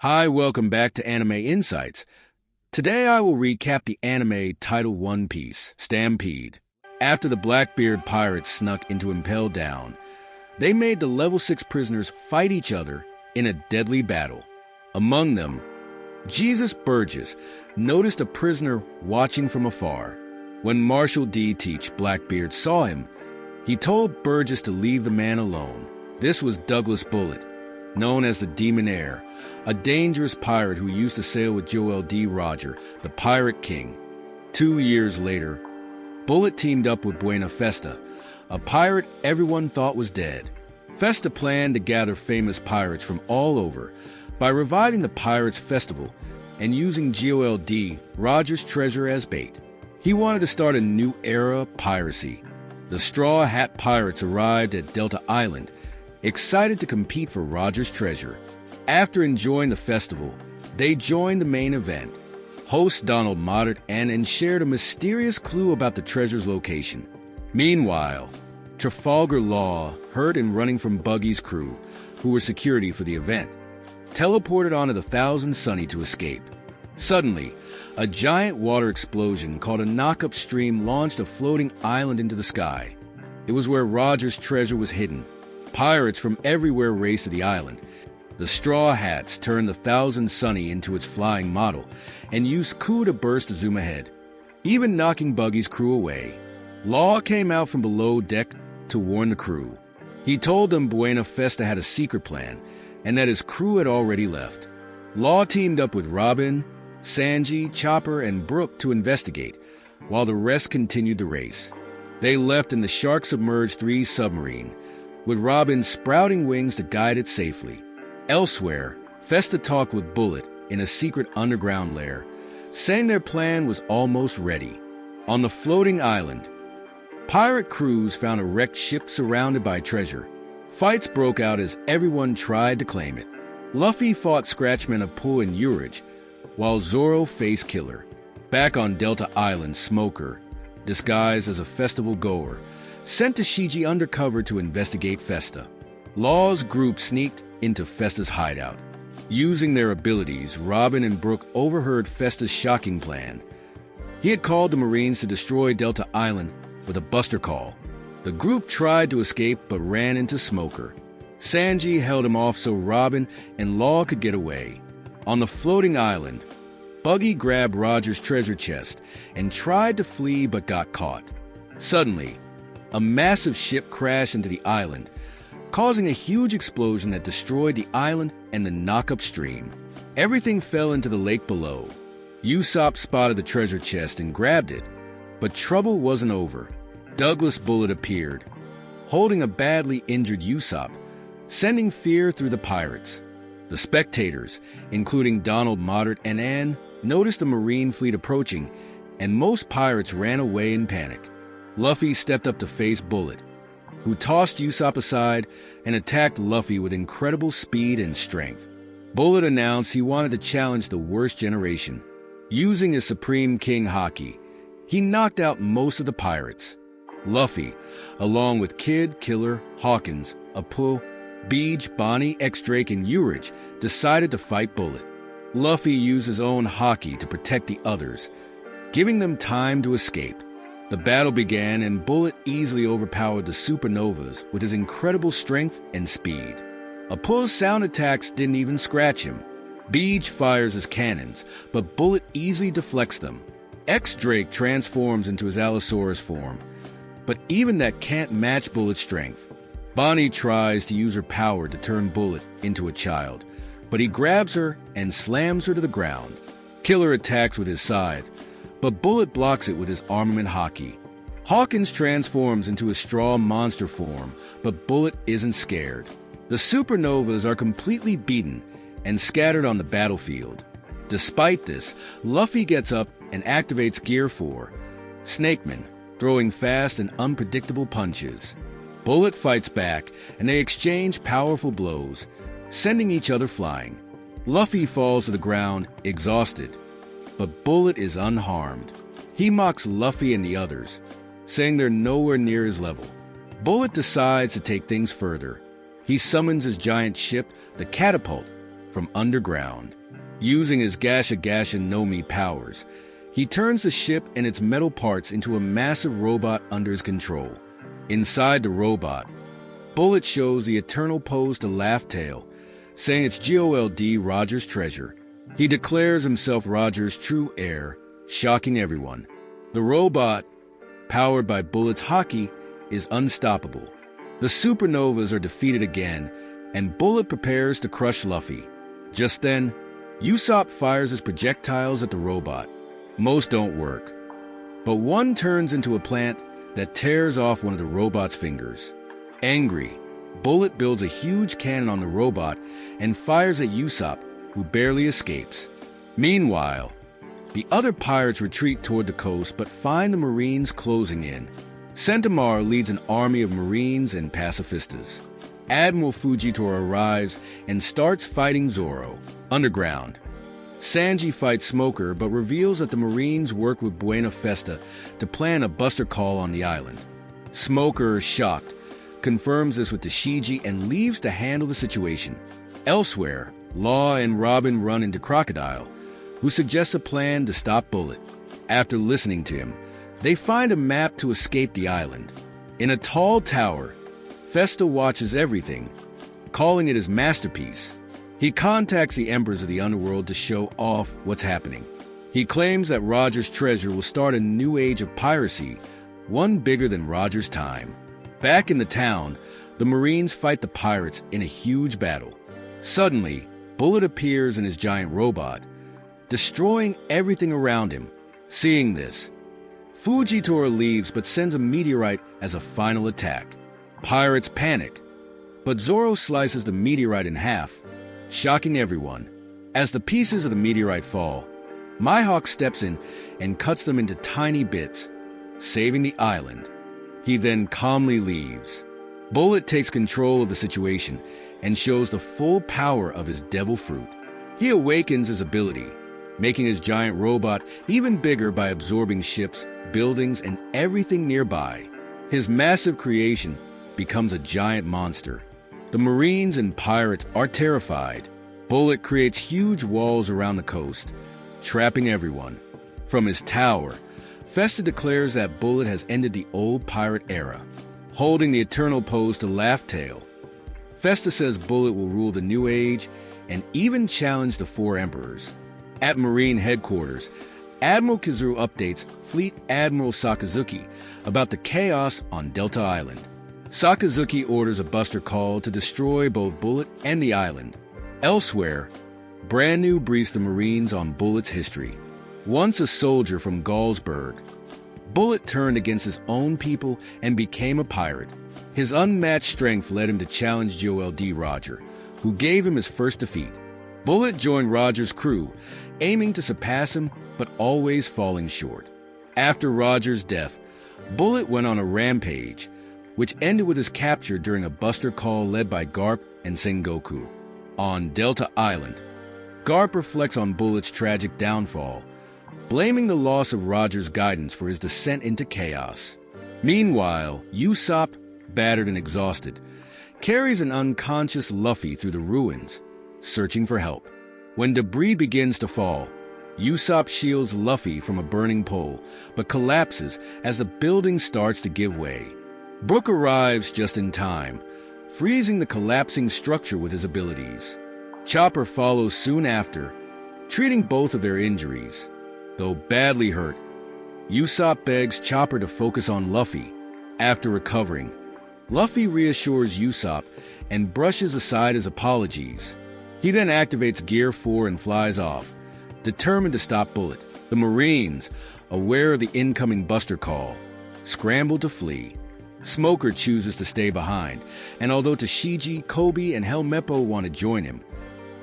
Hi, welcome back to Anime Insights. Today I will recap the anime titled One Piece, Stampede. After the Blackbeard pirates snuck into Impel Down, they made the level 6 prisoners fight each other in a deadly battle. Among them, Jesus Burgess noticed a prisoner watching from afar. When Marshal D. Teach Blackbeard saw him, he told Burgess to leave the man alone. This was Douglas Bullet, known as the Demonair, a dangerous pirate who used to sail with Gol D. Roger, the Pirate King. 2 years later, Bullet teamed up with Buena Festa, a pirate everyone thought was dead. Festa planned to gather famous pirates from all over by reviving the Pirates Festival and using Gol D. Roger's treasure as bait. He wanted to start a new era of piracy. The Straw Hat Pirates arrived at Delta Island, excited to compete for Roger's treasure. After enjoying the festival, they joined the main event. Host Donald Moddard and shared a mysterious clue about the treasure's location. Meanwhile, Trafalgar Law, hurt and running from Buggy's crew, who were security for the event, teleported onto the Thousand Sunny to escape. Suddenly, a giant water explosion called a knock-up stream launched a floating island into the sky. It was where Roger's treasure was hidden. Pirates from everywhere raced to the island. The Straw Hats turned the Thousand Sunny into its flying model and used Ku to burst the zoom ahead, even knocking Buggy's crew away. Law came out from below deck to warn the crew. He told them Buena Festa had a secret plan and that his crew had already left. Law teamed up with Robin, Sanji, Chopper, and Brook to investigate, while the rest continued the race. They left in the Shark-submerged 3 submarine, with Robin sprouting wings to guide it safely. Elsewhere, Festa talked with Bullet in a secret underground lair, saying their plan was almost ready. On the floating island, pirate crews found a wrecked ship surrounded by treasure. Fights broke out as everyone tried to claim it. Luffy fought Scratchman of Pooh and Urich, while Zoro faced Killer. Back on Delta Island, Smoker, disguised as a festival goer, sent Tashigi undercover to investigate Festa. Law's group sneaked into Festa's hideout. Using their abilities, Robin and Brook overheard Festa's shocking plan. He had called the Marines to destroy Delta Island with a buster call. The group tried to escape but ran into Smoker. Sanji held him off so Robin and Law could get away. On the floating island, Buggy grabbed Roger's treasure chest and tried to flee but got caught. Suddenly, a massive ship crashed into the island, causing a huge explosion that destroyed the island and the knock-up stream. Everything fell into the lake below. Usopp spotted the treasure chest and grabbed it, but trouble wasn't over. Douglas Bullet appeared, holding a badly injured Usopp, sending fear through the pirates. The spectators, including Donald Moddard and Ann, noticed the Marine fleet approaching, and most pirates ran away in panic. Luffy stepped up to face Bullet, who tossed Usopp aside and attacked Luffy with incredible speed and strength. Bullet announced he wanted to challenge the worst generation. Using his Supreme King Haki, he knocked out most of the pirates. Luffy, along with Kid, Killer, Hawkins, Apu, Beej, Bonnie, X-Drake, and Urich, decided to fight Bullet. Luffy used his own Haki to protect the others, giving them time to escape. The battle began and Bullet easily overpowered the Supernovas with his incredible strength and speed. Apu's sound attacks didn't even scratch him. Beej fires his cannons, but Bullet easily deflects them. X-Drake transforms into his Allosaurus form, but even that can't match Bullet's strength. Bonnie tries to use her power to turn Bullet into a child, but he grabs her and slams her to the ground. Killer attacks with his scythe, but Bullet blocks it with his armament Haki. Hawkins transforms into a straw monster form, but Bullet isn't scared. The Supernovas are completely beaten and scattered on the battlefield. Despite this, Luffy gets up and activates Gear 4, Snakeman, throwing fast and unpredictable punches. Bullet fights back, and they exchange powerful blows, sending each other flying. Luffy falls to the ground, exhausted, but Bullet is unharmed. He mocks Luffy and the others, saying they're nowhere near his level. Bullet decides to take things further. He summons his giant ship, the Catapult, from underground. Using his Gasha Gasha no Mi powers, he turns the ship and its metal parts into a massive robot under his control. Inside the robot, Bullet shows the eternal pose to Laugh Tale, saying it's Gol D, Roger's treasure. He declares himself Roger's true heir, shocking everyone. The robot, powered by Bullet's hockey, is unstoppable. The supernovas are defeated again, and Bullet prepares to crush Luffy. Just then, Usopp fires his projectiles at the robot. Most don't work, but one turns into a plant that tears off one of the robot's fingers. Angry, Bullet builds a huge cannon on the robot and fires at Usopp, who barely escapes. Meanwhile, the other pirates retreat toward the coast but find the Marines closing in. Sentomar leads an army of Marines and pacifistas. Admiral Fujitora arrives and starts fighting Zoro. Underground, Sanji fights Smoker but reveals that the Marines work with Buena Festa to plan a buster call on the island. Smoker, shocked, confirms this with the Shiji and leaves to handle the situation. Elsewhere, Law and Robin run into Crocodile, who suggests a plan to stop Bullet. After listening to him, they find a map to escape the island. In a tall tower, Festa watches everything, calling it his masterpiece. He contacts the Emperors of the Underworld to show off what's happening. He claims that Roger's treasure will start a new age of piracy, one bigger than Roger's time. Back in the town, the Marines fight the pirates in a huge battle. Suddenly, Bullet appears in his giant robot, destroying everything around him. Seeing this, Fujitora leaves but sends a meteorite as a final attack. Pirates panic, but Zoro slices the meteorite in half, shocking everyone. As the pieces of the meteorite fall, Mihawk steps in and cuts them into tiny bits, saving the island. He then calmly leaves. Bullet takes control of the situation and shows the full power of his devil fruit. He awakens his ability, making his giant robot even bigger by absorbing ships, buildings, and everything nearby. His massive creation becomes a giant monster. The Marines and pirates are terrified. Bullet creates huge walls around the coast, trapping everyone. From his tower, Festa declares that Bullet has ended the old pirate era, holding the eternal pose to Laugh Tale. Festa says Bullet will rule the new age and even challenge the four emperors. At Marine headquarters, Admiral Kizaru updates Fleet Admiral Sakazuki about the chaos on Delta Island. Sakazuki orders a buster call to destroy both Bullet and the island. Elsewhere, Brand New briefs the Marines on Bullet's history. Once a soldier from Galsburg, Bullet turned against his own people and became a pirate. His unmatched strength led him to challenge Gol D. Roger, who gave him his first defeat. Bullet joined Roger's crew, aiming to surpass him, but always falling short. After Roger's death, Bullet went on a rampage, which ended with his capture during a buster call led by Garp and Sengoku. On Delta Island, Garp reflects on Bullet's tragic downfall, blaming the loss of Roger's guidance for his descent into chaos. Meanwhile, Usopp, battered and exhausted, carries an unconscious Luffy through the ruins, searching for help. When debris begins to fall, Usopp shields Luffy from a burning pole, but collapses as the building starts to give way. Brook arrives just in time, freezing the collapsing structure with his abilities. Chopper follows soon after, treating both of their injuries. Though badly hurt, Usopp begs Chopper to focus on Luffy. After recovering, Luffy reassures Usopp and brushes aside his apologies. He then activates Gear 4 and flies off, determined to stop Bullet. The Marines, aware of the incoming buster call, scramble to flee. Smoker chooses to stay behind, and although Tashigi, Kobe, and Helmeppo want to join him,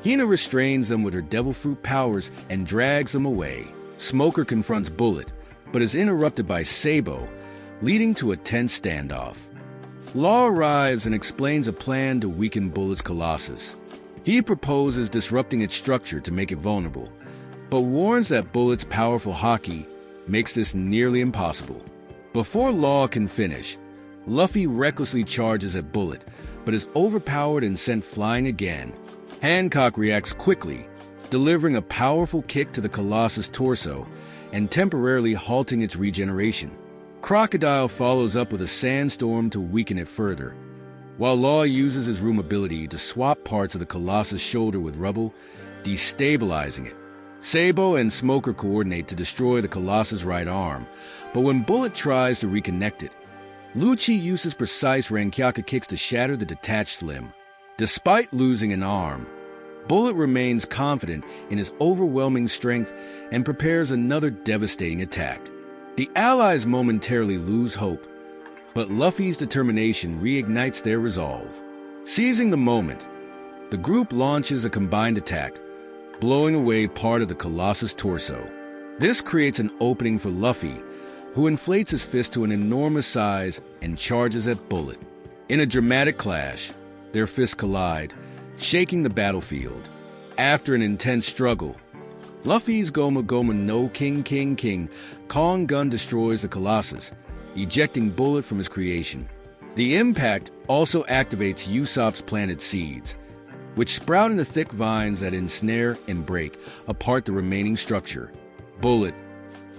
Hina restrains them with her devil fruit powers and drags them away. Smoker confronts Bullet, but is interrupted by Sabo, leading to a tense standoff. Law arrives and explains a plan to weaken Bullet's Colossus. He proposes disrupting its structure to make it vulnerable, but warns that Bullet's powerful haki makes this nearly impossible. Before Law can finish, Luffy recklessly charges at Bullet, but is overpowered and sent flying again. Hancock reacts quickly, delivering a powerful kick to the Colossus' torso and temporarily halting its regeneration. Crocodile follows up with a sandstorm to weaken it further, while Law uses his room ability to swap parts of the Colossus' shoulder with rubble, destabilizing it. Sabo and Smoker coordinate to destroy the Colossus' right arm, but when Bullet tries to reconnect it, Lucci uses precise Rankyaka kicks to shatter the detached limb. Despite losing an arm, Bullet remains confident in his overwhelming strength and prepares another devastating attack. The allies momentarily lose hope, but Luffy's determination reignites their resolve. Seizing the moment, the group launches a combined attack, blowing away part of the Colossus' torso. This creates an opening for Luffy, who inflates his fist to an enormous size and charges at Bullet. In a dramatic clash, their fists collide, shaking the battlefield. After an intense struggle, Luffy's Goma Goma no King Kong gun destroys the Colossus, ejecting Bullet from his creation. The impact also activates Usopp's planted seeds, which sprout into thick vines that ensnare and break apart the remaining structure. Bullet,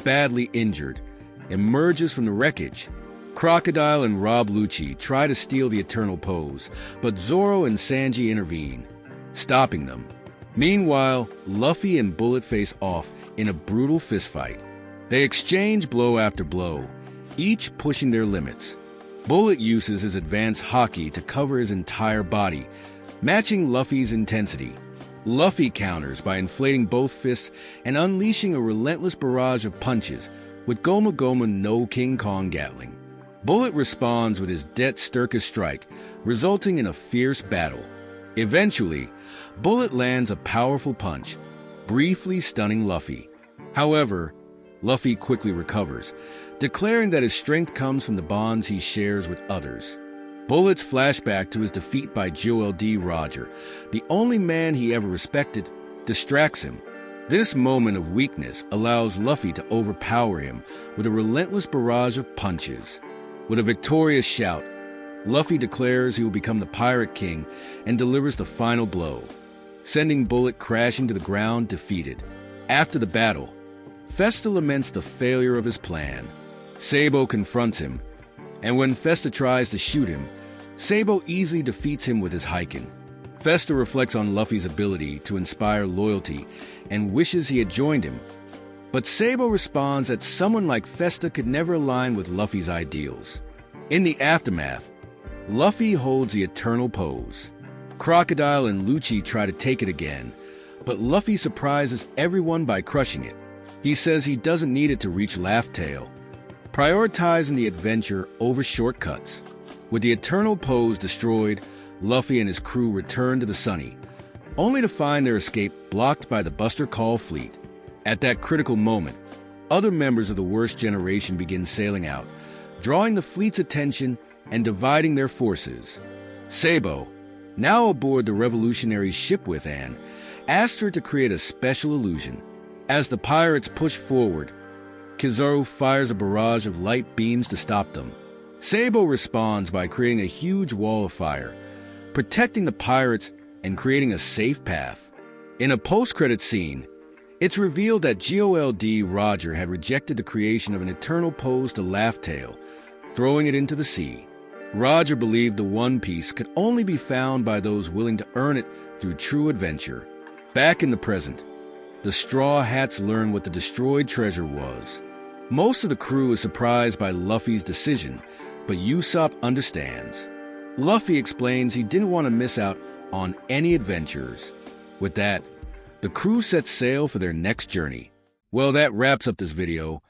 badly injured, emerges from the wreckage. Crocodile and Rob Lucci try to steal the Eternal Pose, but Zoro and Sanji intervene, stopping them. Meanwhile, Luffy and Bullet face off in a brutal fistfight. They exchange blow after blow, each pushing their limits. Bullet uses his advanced haki to cover his entire body, matching Luffy's intensity. Luffy counters by inflating both fists and unleashing a relentless barrage of punches with Goma Goma no King Kong Gatling. Bullet responds with his Det Sturkus strike, resulting in a fierce battle. Eventually, Bullet lands a powerful punch, briefly stunning Luffy. However, Luffy quickly recovers, declaring that his strength comes from the bonds he shares with others. Bullet's flashback to his defeat by Gol D. Roger, the only man he ever respected, distracts him. This moment of weakness allows Luffy to overpower him with a relentless barrage of punches. With a victorious shout, Luffy declares he will become the Pirate King and delivers the final blow, sending Bullet crashing to the ground defeated. After the battle, Festa laments the failure of his plan. Sabo confronts him, and when Festa tries to shoot him, Sabo easily defeats him with his Heiken. Festa reflects on Luffy's ability to inspire loyalty and wishes he had joined him. But Sabo responds that someone like Festa could never align with Luffy's ideals. In the aftermath, Luffy holds the Eternal Pose. Crocodile and Lucci try to take it again, but Luffy surprises everyone by crushing it. He says he doesn't need it to reach Laugh Tale, prioritizing the adventure over shortcuts. With the Eternal Pose destroyed, Luffy and his crew return to the Sunny, only to find their escape blocked by the Buster Call fleet. At that critical moment, other members of the Worst Generation begin sailing out, drawing the fleet's attention and dividing their forces. Sabo, now aboard the revolutionary ship with Anne, asked her to create a special illusion. As the pirates push forward, Kizaru fires a barrage of light beams to stop them. Sabo responds by creating a huge wall of fire, protecting the pirates and creating a safe path. In a post-credit scene, it's revealed that Gol D. Roger had rejected the creation of an Eternal Pose to Laugh Tale, throwing it into the sea. Roger believed the One Piece could only be found by those willing to earn it through true adventure. Back in the present, the Straw Hats learn what the destroyed treasure was. Most of the crew is surprised by Luffy's decision, but Usopp understands. Luffy explains he didn't want to miss out on any adventures. With that, the crew sets sail for their next journey. Well, that wraps up this video.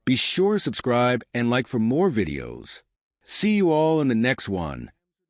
Be sure to subscribe and like for more videos. See you all in the next one.